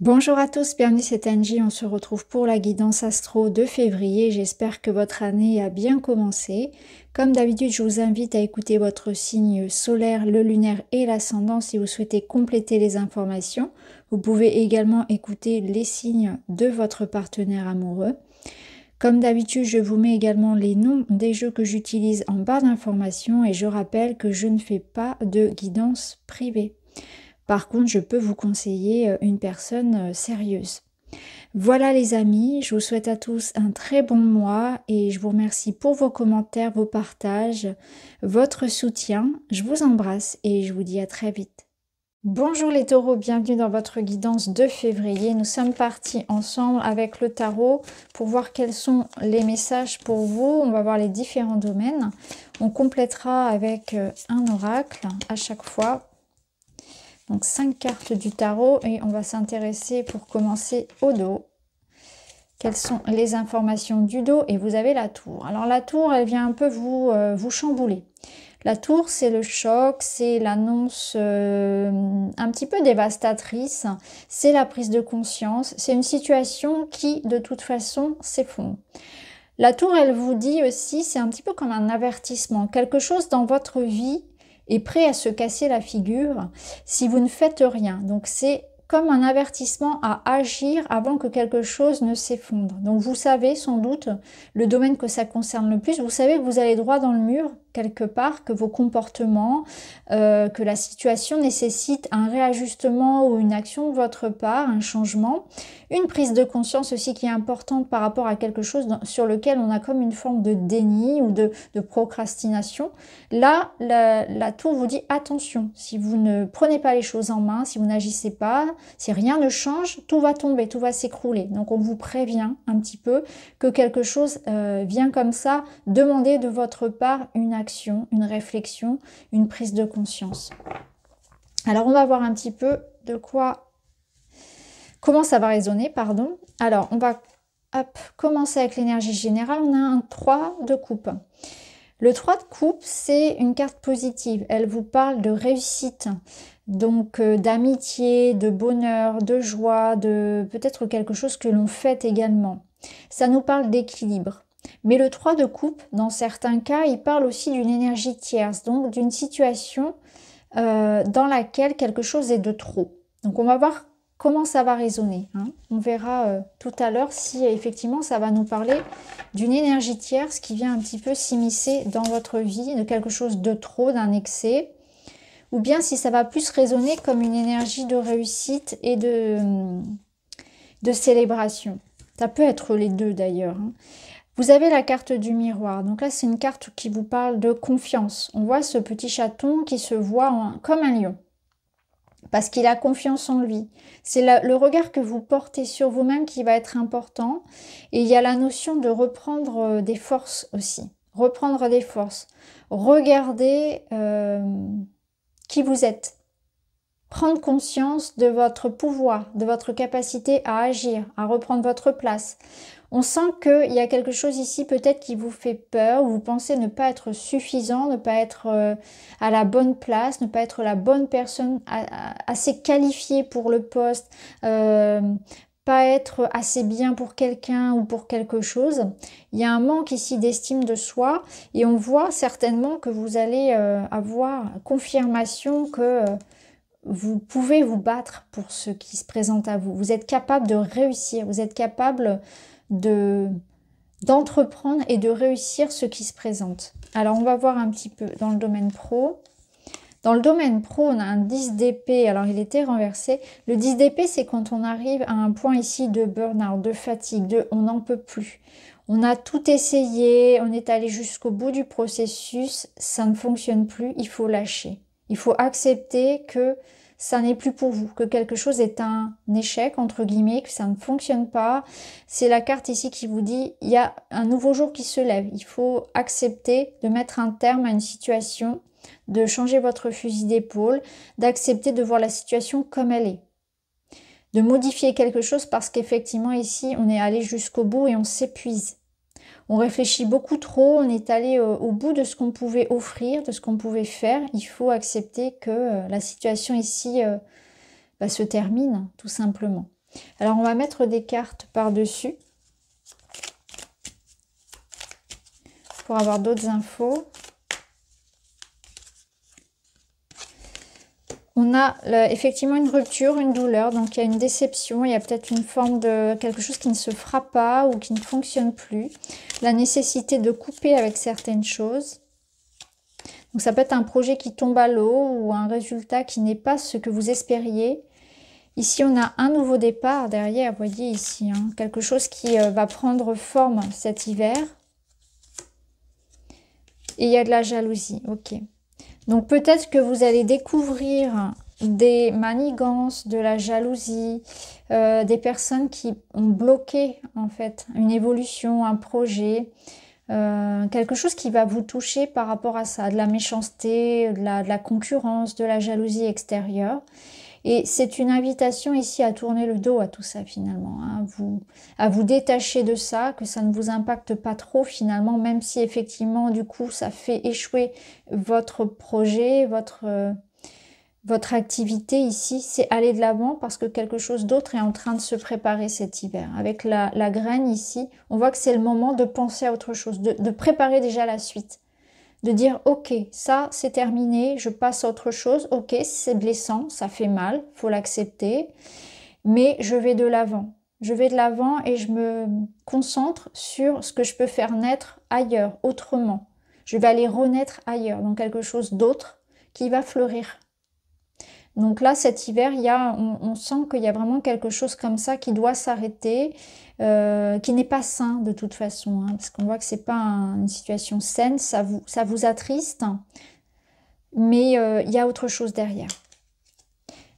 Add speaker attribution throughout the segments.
Speaker 1: Bonjour à tous, bienvenue, c'est Angie. On se retrouve pour la guidance astro de février. J'espère que votre année a bien commencé. Comme d'habitude, je vous invite à écouter votre signe solaire, le lunaire et l'ascendant si vous souhaitez compléter les informations. Vous pouvez également écouter les signes de votre partenaire amoureux. Comme d'habitude, je vous mets également les noms des jeux que j'utilise en barre d'informations et je rappelle que je ne fais pas de guidance privée. Par contre, je peux vous conseiller une personne sérieuse. Voilà les amis, je vous souhaite à tous un très bon mois et je vous remercie pour vos commentaires, vos partages, votre soutien. Je vous embrasse et je vous dis à très vite. Bonjour les taureaux, bienvenue dans votre guidance de février. Nous sommes partis ensemble avec le tarot pour voir quels sont les messages pour vous. On va voir les différents domaines. On complétera avec un oracle à chaque fois. Donc 5 cartes du tarot et on va s'intéresser pour commencer au dos. Quelles sont les informations du dos? Et vous avez la tour. Alors la tour, elle vient un peu vous chambouler. La tour, c'est le choc, c'est l'annonce un petit peu dévastatrice, c'est la prise de conscience, c'est une situation qui de toute façon s'effondre. La tour, elle vous dit aussi, c'est un petit peu comme un avertissement, quelque chose dans votre vie est prêt à se casser la figure si vous ne faites rien. Donc c'est comme un avertissement à agir avant que quelque chose ne s'effondre. Donc vous savez sans doute le domaine que ça concerne le plus, vous savez que vous allez droit dans le mur quelque part, que vos comportements, que la situation nécessite un réajustement ou une action de votre part, un changement, une prise de conscience aussi qui est importante par rapport à quelque chose sur lequel on a comme une forme de déni ou de procrastination. Là, la tour vous dit attention, si vous ne prenez pas les choses en main, si vous n'agissez pas, si rien ne change, tout va tomber, tout va s'écrouler. Donc on vous prévient un petit peu que quelque chose vient comme ça demander de votre part une action, une réflexion, une prise de conscience. Alors on va voir un petit peu comment ça va résonner, pardon. Alors on va commencer avec l'énergie générale. On a un 3 de coupe. Le 3 de coupe, c'est une carte positive. Elle vous parle de réussite, donc d'amitié, de bonheur, de joie, de peut-être quelque chose que l'on fête également. Ça nous parle d'équilibre. Mais le 3 de coupe, dans certains cas, il parle aussi d'une énergie tierce, donc d'une situation dans laquelle quelque chose est de trop. Donc on va voir comment ça va résonner. On verra tout à l'heure si effectivement ça va nous parler d'une énergie tierce qui vient un petit peu s'immiscer dans votre vie, de quelque chose de trop, d'un excès, ou bien si ça va plus résonner comme une énergie de réussite et de célébration. Ça peut être les deux d'ailleurs. Vous avez la carte du miroir. Donc là, c'est une carte qui vous parle de confiance. On voit ce petit chaton qui se voit comme un lion. Parce qu'il a confiance en lui. C'est le regard que vous portez sur vous-même qui va être important. Et il y a la notion de reprendre des forces aussi. Reprendre des forces. Regardez qui vous êtes. Prendre conscience de votre pouvoir, de votre capacité à agir, à reprendre votre place. On sent qu'il y a quelque chose ici peut-être qui vous fait peur, où vous pensez ne pas être suffisant, ne pas être à la bonne place, ne pas être la bonne personne assez qualifiée pour le poste, pas être assez bien pour quelqu'un ou pour quelque chose. Il y a un manque ici d'estime de soi et on voit certainement que vous allez avoir confirmation que vous pouvez vous battre pour ce qui se présente à vous. Vous êtes capable de réussir, vous êtes capable d'entreprendre et de réussir ce qui se présente. Alors on va voir un petit peu dans le domaine pro. Dans le domaine pro, on a un 10 d'épée, alors il était renversé. Le 10 d'épée, c'est quand on arrive à un point ici de burn-out, de fatigue, de on n'en peut plus. On a tout essayé, on est allé jusqu'au bout du processus, ça ne fonctionne plus, il faut lâcher. Il faut accepter que ça n'est plus pour vous, que quelque chose est un échec, entre guillemets, que ça ne fonctionne pas. C'est la carte ici qui vous dit, il y a un nouveau jour qui se lève. Il faut accepter de mettre un terme à une situation, de changer votre fusil d'épaule, d'accepter de voir la situation comme elle est. De modifier quelque chose parce qu'effectivement ici, on est allé jusqu'au bout et on s'épuise. On réfléchit beaucoup trop, on est allé au bout de ce qu'on pouvait offrir, de ce qu'on pouvait faire. Il faut accepter que la situation ici se termine, tout simplement. Alors, on va mettre des cartes par-dessus pour avoir d'autres infos. On a effectivement une rupture, une douleur, donc il y a une déception, il y a peut-être une forme de quelque chose qui ne se fera pas ou qui ne fonctionne plus. La nécessité de couper avec certaines choses. Donc ça peut être un projet qui tombe à l'eau ou un résultat qui n'est pas ce que vous espériez. Ici, on a un nouveau départ derrière, vous voyez ici, hein, quelque chose qui va prendre forme cet hiver. Et il y a de la jalousie, ok. Donc peut-être que vous allez découvrir des manigances, de la jalousie, des personnes qui ont bloqué en fait une évolution, un projet, quelque chose qui va vous toucher par rapport à ça, de la méchanceté, de la concurrence, de la jalousie extérieure. Et c'est une invitation ici à tourner le dos à tout ça finalement, hein, à vous détacher de ça, que ça ne vous impacte pas trop finalement, même si effectivement du coup ça fait échouer votre projet, votre activité ici, c'est aller de l'avant parce que quelque chose d'autre est en train de se préparer cet hiver. Avec la graine ici, on voit que c'est le moment de penser à autre chose, de préparer déjà la suite. De dire, ok, ça c'est terminé, je passe à autre chose, ok, c'est blessant, ça fait mal, faut l'accepter, mais je vais de l'avant. Je vais de l'avant et je me concentre sur ce que je peux faire naître ailleurs, autrement. Je vais aller renaître ailleurs, dans quelque chose d'autre qui va fleurir. Donc là, cet hiver, on sent qu'il y a vraiment quelque chose comme ça qui doit s'arrêter, qui n'est pas sain de toute façon, hein, parce qu'on voit que c'est pas une situation saine, ça vous attriste, mais il y a autre chose derrière.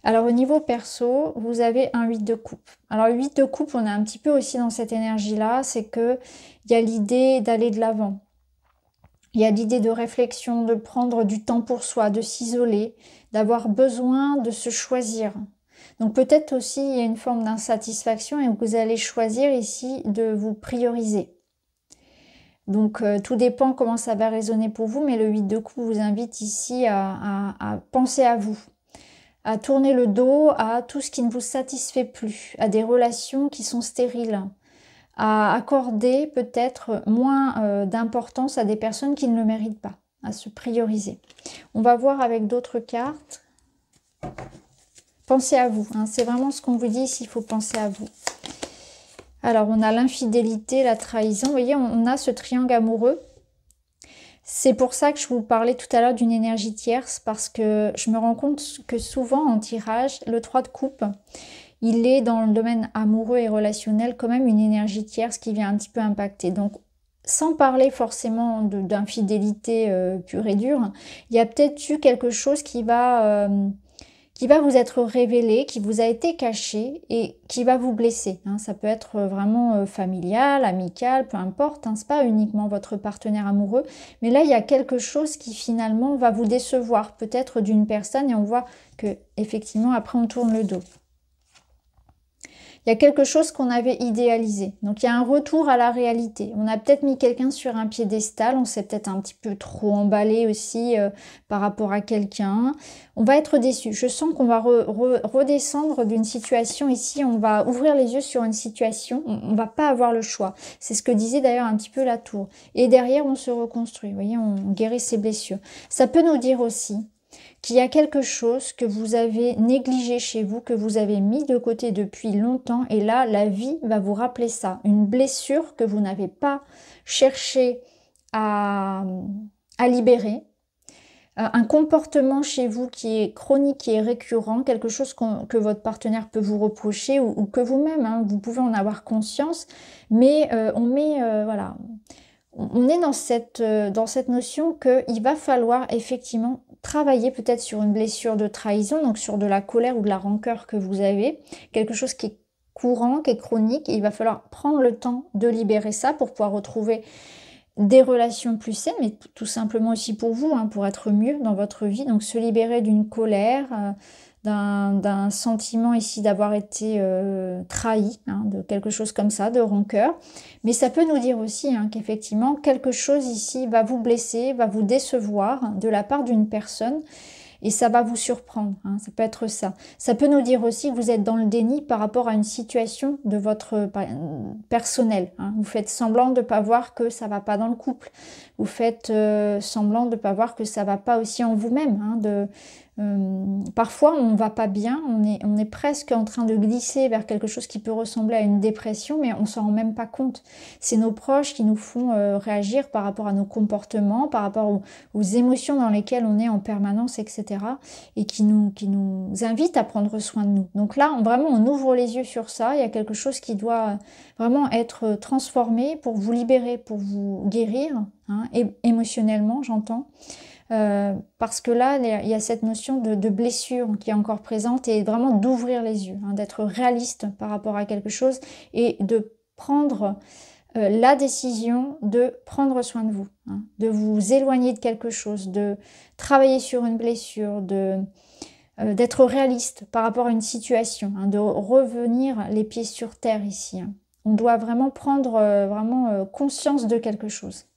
Speaker 1: Alors au niveau perso, vous avez un 8 de coupe. Alors le 8 de coupe, on est un petit peu aussi dans cette énergie-là, c'est que il y a l'idée d'aller de l'avant. Il y a l'idée de réflexion, de prendre du temps pour soi, de s'isoler, d'avoir besoin de se choisir. Donc peut-être aussi il y a une forme d'insatisfaction et vous allez choisir ici de vous prioriser. Donc tout dépend comment ça va résonner pour vous, mais le 8 de coupe vous invite ici à penser à vous, à tourner le dos à tout ce qui ne vous satisfait plus, à des relations qui sont stériles, à accorder peut-être moins d'importance à des personnes qui ne le méritent pas, à se prioriser. On va voir avec d'autres cartes. Pensez à vous, hein, c'est vraiment ce qu'on vous dit ici, il faut penser à vous. Alors, on a l'infidélité, la trahison. Vous voyez, on a ce triangle amoureux. C'est pour ça que je vous parlais tout à l'heure d'une énergie tierce, parce que je me rends compte que souvent en tirage, le 3 de coupe, il est dans le domaine amoureux et relationnel quand même une énergie tierce qui vient un petit peu impacter. Donc, sans parler forcément d'infidélité pure et dure, il y a peut-être eu quelque chose qui va vous être révélé, qui vous a été caché et qui va vous blesser. Hein. Ça peut être vraiment familial, amical, peu importe. Hein. Ce n'est pas uniquement votre partenaire amoureux. Mais là, il y a quelque chose qui finalement va vous décevoir, peut-être d'une personne. Et on voit que effectivement après, on tourne le dos. Il y a quelque chose qu'on avait idéalisé. Donc, il y a un retour à la réalité. On a peut-être mis quelqu'un sur un piédestal. On s'est peut-être un petit peu trop emballé aussi par rapport à quelqu'un. On va être déçu. Je sens qu'on va redescendre d'une situation ici. On va ouvrir les yeux sur une situation. On ne va pas avoir le choix. C'est ce que disait d'ailleurs un petit peu la tour. Et derrière, on se reconstruit. Vous voyez, on guérit ses blessures. Ça peut nous dire aussi qu'il y a quelque chose que vous avez négligé chez vous, que vous avez mis de côté depuis longtemps, et là, la vie va vous rappeler ça. Une blessure que vous n'avez pas cherché à libérer, un comportement chez vous qui est chronique, qui est récurrent, quelque chose que votre partenaire peut vous reprocher, ou que vous-même, hein, vous pouvez en avoir conscience, mais voilà, on est dans cette notion qu'il va falloir effectivement travailler peut-être sur une blessure de trahison, donc sur de la colère ou de la rancœur que vous avez, quelque chose qui est courant, qui est chronique, et il va falloir prendre le temps de libérer ça pour pouvoir retrouver des relations plus saines, mais tout simplement aussi pour vous, hein, pour être mieux dans votre vie, donc se libérer d'une colère, d'un sentiment ici d'avoir été trahi, hein, de quelque chose comme ça, de rancœur. Mais ça peut nous dire aussi hein, qu'effectivement, quelque chose ici va vous blesser, va vous décevoir de la part d'une personne. et ça va vous surprendre, hein, ça peut être ça. Ça peut nous dire aussi que vous êtes dans le déni par rapport à une situation de votre personnel, hein. Vous faites semblant de ne pas voir que ça va pas dans le couple. Vous faites semblant de ne pas voir que ça va pas aussi en vous-même, hein, parfois on va pas bien, on est presque en train de glisser vers quelque chose qui peut ressembler à une dépression, mais on s'en rend même pas compte. C'est nos proches qui nous font réagir par rapport à nos comportements, par rapport aux émotions dans lesquelles on est en permanence, etc. et qui nous invitent à prendre soin de nous. Donc là, vraiment, on ouvre les yeux sur ça. Il y a quelque chose qui doit vraiment être transformé pour vous libérer, pour vous guérir, hein, émotionnellement, j'entends. Parce que là, il y a cette notion de blessure qui est encore présente et vraiment d'ouvrir les yeux, hein, d'être réaliste par rapport à quelque chose et de prendre la décision de prendre soin de vous, hein, de vous éloigner de quelque chose, de travailler sur une blessure, d'être réaliste par rapport à une situation, hein, de revenir les pieds sur terre ici, hein. On doit vraiment prendre conscience de quelque chose.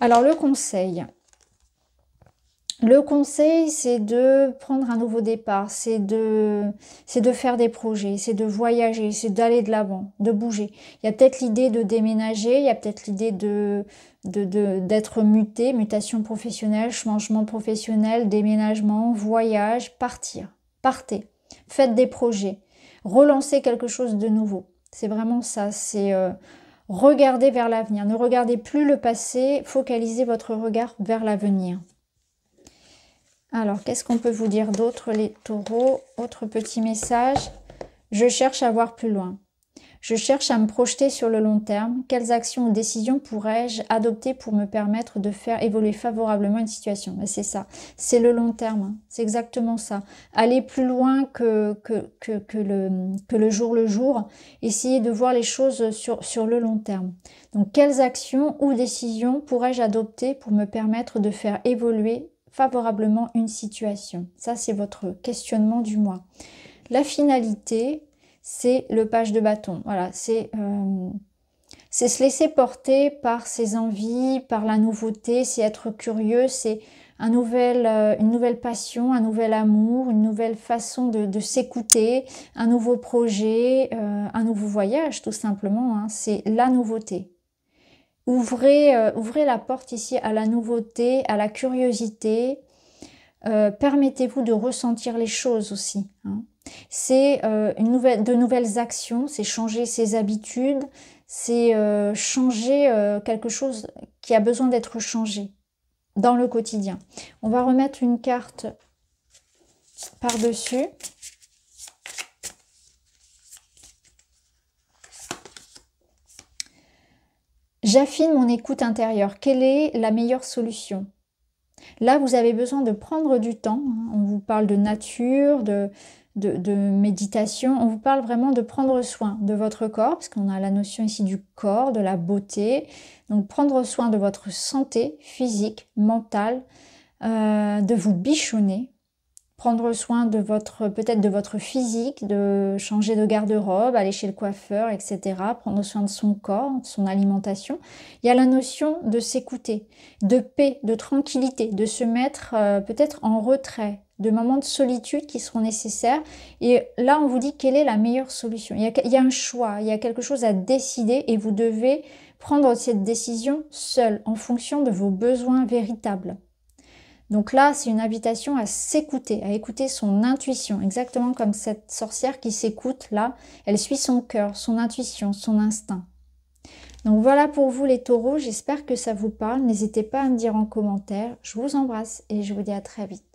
Speaker 1: Alors le conseil, c'est de prendre un nouveau départ, c'est de faire des projets, c'est de voyager, c'est d'aller de l'avant, de bouger. Il y a peut-être l'idée de déménager, il y a peut-être l'idée d'être muté, mutation professionnelle, changement professionnel, déménagement, voyage, partir. Partez, faites des projets, relancez quelque chose de nouveau. C'est vraiment ça, c'est regarder vers l'avenir. Ne regardez plus le passé, focalisez votre regard vers l'avenir. Alors, qu'est-ce qu'on peut vous dire d'autre, les taureaux? Autre petit message. Je cherche à voir plus loin. Je cherche à me projeter sur le long terme. Quelles actions ou décisions pourrais-je adopter pour me permettre de faire évoluer favorablement une situation? C'est ça, c'est le long terme, hein. C'est exactement ça. Aller plus loin que le jour le jour. Essayer de voir les choses sur le long terme. Donc, quelles actions ou décisions pourrais-je adopter pour me permettre de faire évoluer favorablement une situation? Ça, c'est votre questionnement du mois. La finalité, c'est le page de bâton. Voilà, c'est se laisser porter par ses envies, par la nouveauté, c'est être curieux, c'est une nouvelle passion, un nouvel amour, une nouvelle façon de s'écouter, un nouveau projet, un nouveau voyage tout simplement, hein, c'est la nouveauté. Ouvrez la porte ici à la nouveauté, à la curiosité. Permettez-vous de ressentir les choses aussi, hein. C'est de nouvelles actions, c'est changer ses habitudes, c'est changer quelque chose qui a besoin d'être changé dans le quotidien. On va remettre une carte par-dessus. J'affine mon écoute intérieure. Quelle est la meilleure solution? Là, vous avez besoin de prendre du temps, hein. On vous parle de nature, de méditation. On vous parle vraiment de prendre soin de votre corps, parce qu'on a la notion ici du corps, de la beauté. Donc, prendre soin de votre santé physique, mentale, de vous bichonner. Prendre soin de peut-être de votre physique, de changer de garde-robe, aller chez le coiffeur, etc. Prendre soin de son corps, de son alimentation. Il y a la notion de s'écouter, de paix, de tranquillité, de se mettre peut-être en retrait, de moments de solitude qui seront nécessaires. Et là, on vous dit quelle est la meilleure solution. Il y a un choix, il y a quelque chose à décider et vous devez prendre cette décision seul, en fonction de vos besoins véritables. Donc là, c'est une invitation à s'écouter, à écouter son intuition, exactement comme cette sorcière qui s'écoute là. Elle suit son cœur, son intuition, son instinct. Donc voilà pour vous les taureaux, j'espère que ça vous parle. N'hésitez pas à me dire en commentaire. Je vous embrasse et je vous dis à très vite.